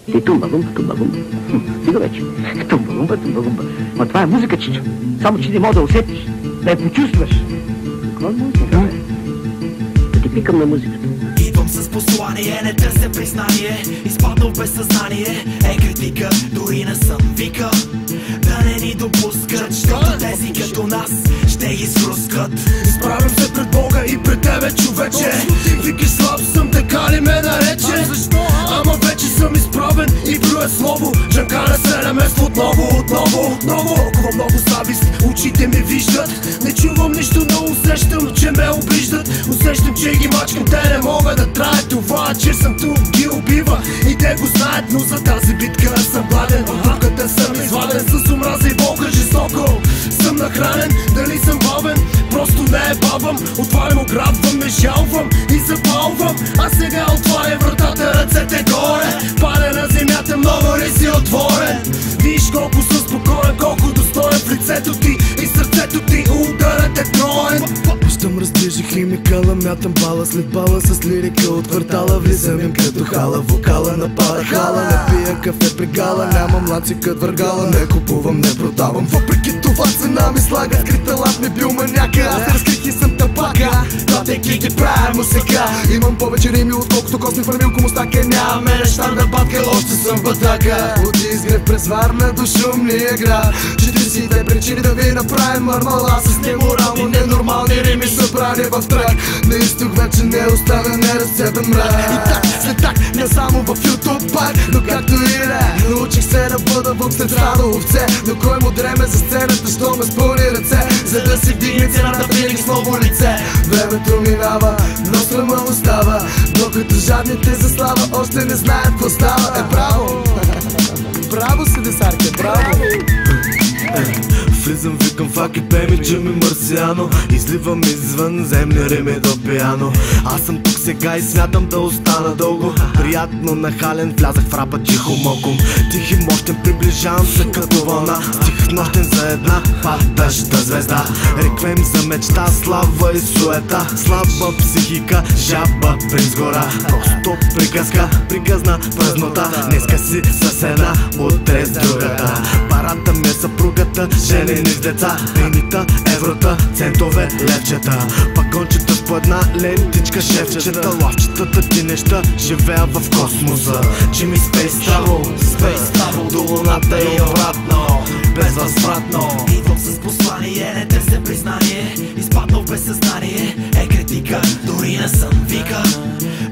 И тумба-лумба, тумба-лумба. Стига вече. Тумба-лумба, тумба-лумба. Но това е музика, Чичо. Само че не мога да усетиш, да я почувстваш. Кой музика, бе? Да ти пикам на музиката. Идвам с послание, не търся признание. Изпаднал без съзнание, е критика, дори не съм вика. Да не ни допускат, защото тези като нас ще ги срускат. Изправям се пред Бога и пред тебе, човече. Викаш слаб съм, така ли ме нарече? Ама вече съм изправен и броя слово. Джанкана се намества отново. Толкова много завист, очите ми виждат. Не чувам нищо, но усещам, че ме обиждат. Усещам, че ги мачкам, те не могат да траят. Това, че съм тук, ги убива и те го знаят. Но за тази битка съм гладен, от дупката съм изваден. С омраза и болка жестоко съм нахранен. Дали съм бавен, просто не е бавам. Отварям, ограбвам, ме жалвам и запалвам. А сега отварям вратата, ръцете горе. Паля на земята, много ли си отворен? Виж колко съм спокоен, колко достоен в лицето ти и сърцето ти ударът е троен. Щом раздвижих лимикала, мятам бала след бала с лирика от квартала. Влизам им като хала, вокала напада хала. Не пия кафе при гала, нямам лацикът въргала. Не купувам, не продавам, въпреки това цена ми слага. Скрита лап ми бил маняка, аз разкрих и съм тапака. Платейки ги правя му сега. Имам повече рими, отколкото косми фармилко мустака. Нямаме неща да батка, още съм батака. От изгрев през Варна до шумния град. 42 причини да ви направим мармала. С неморално ненормални рими събрани в трак. На изток вече не остана неразцепен мрак. И так, след так, не само в YouTube пак. Но както и не, научих се да бъда вън след стадо овце. Но кой му дреме за сцената, що ме спълни ръце, за да си вдигне цената винаги с ново лице. Времето минава, но срама остава, докато жадните за слава още не знаят какво става. Браво! Браво си, десарке, браво! Влизам, викам фак и пей ми Джими Марсиано. Изливам извънземни рими до пиано. Аз съм тук сега и смятам да остана дълго. Приятно нахален, влязах в рапа тихо моком. Тих и мощен, приближавам се като вълна. Тих нощен за една падаща звезда. Реквем за мечта, слава и суета. Слаба психика, жаба през гора. Просто приказка, приказна празнота. Днеска си с една, утре с другата. Парата ми е съпругата, женени с деца. Пенита, еврота, центове, левчета. Пагончета с по една лентичка, шефчета. Лавчетата ти неща, живея в космоса. Джими Space Travel, до луната и обратно, безвъзвратно. Идвам с послание, не търся признание. Изпаднал без съзнание, е критика, дори не съм вика.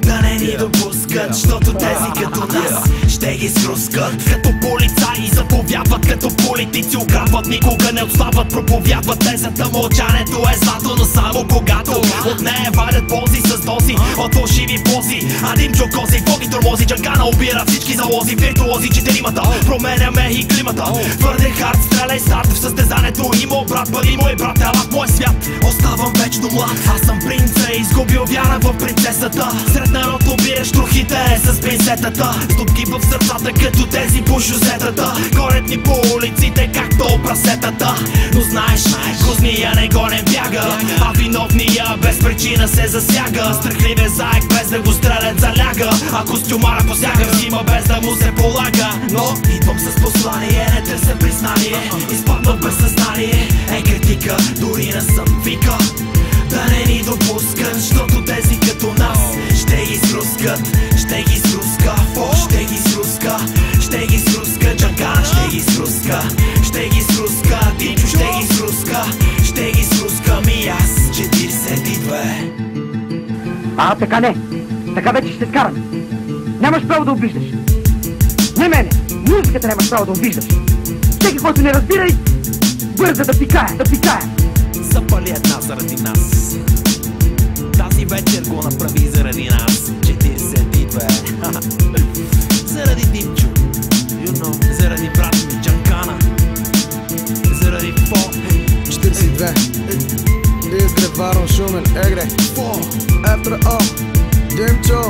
Да не ни допускат, защото тези като нас ще ги срускат. Като полицаи заповядват, като политици ограбват. Никога не отслабват, проповядват тезата. Мълчането е злато, но само когато от нея вадят ползи с дози от фалшиви пози. А Димчо кози, боги тормози, Джанкана обира всички залози. Виртуози четиримата, променяме и климата. Твърде хард, стреляй старт в състезанието. Има брат, бъди мой брат, ела в мой свят. Оставам вечно млад, аз съм принца, изгубил вяра в принцесата. Сред народ обираш трохите с пинсетата. Стопки в сърцата, като тези по шозетата. Горят ни по улиците, както прасетата. Но знаеш, гузния не гонен бяга, а виновния без причина се засяга. Страхливия заек без да го стрелят заляга, а костюмара посяга взима без да му се полага. Но идвам с послание, не търся признание. Изпаднал без съзнание, е критика, дори не съм вика. Да не ни допускат, защото тези като нас ще ги срускат. Ще ги сруска, ще ги сруска, ще ги сруска. Джанкана ще ги сруска, ще ги сруска. Димчо ще ги сруска, ще ги сруска. Ми аз 42. Така не, така вече ще скарам. Нямаш право да обиждаш. Не мене, музиката нямаш право да обиждаш. Всеки, който не разбира, бърза да пикае, да пикае. Запали една заради нас. Тази вечер го направи заради нас. 42. Заради Димчо, заради брат ми Джанкана, заради Фо. 42. Изгрев, Варон, Шумен, Егре. After all, Димчо.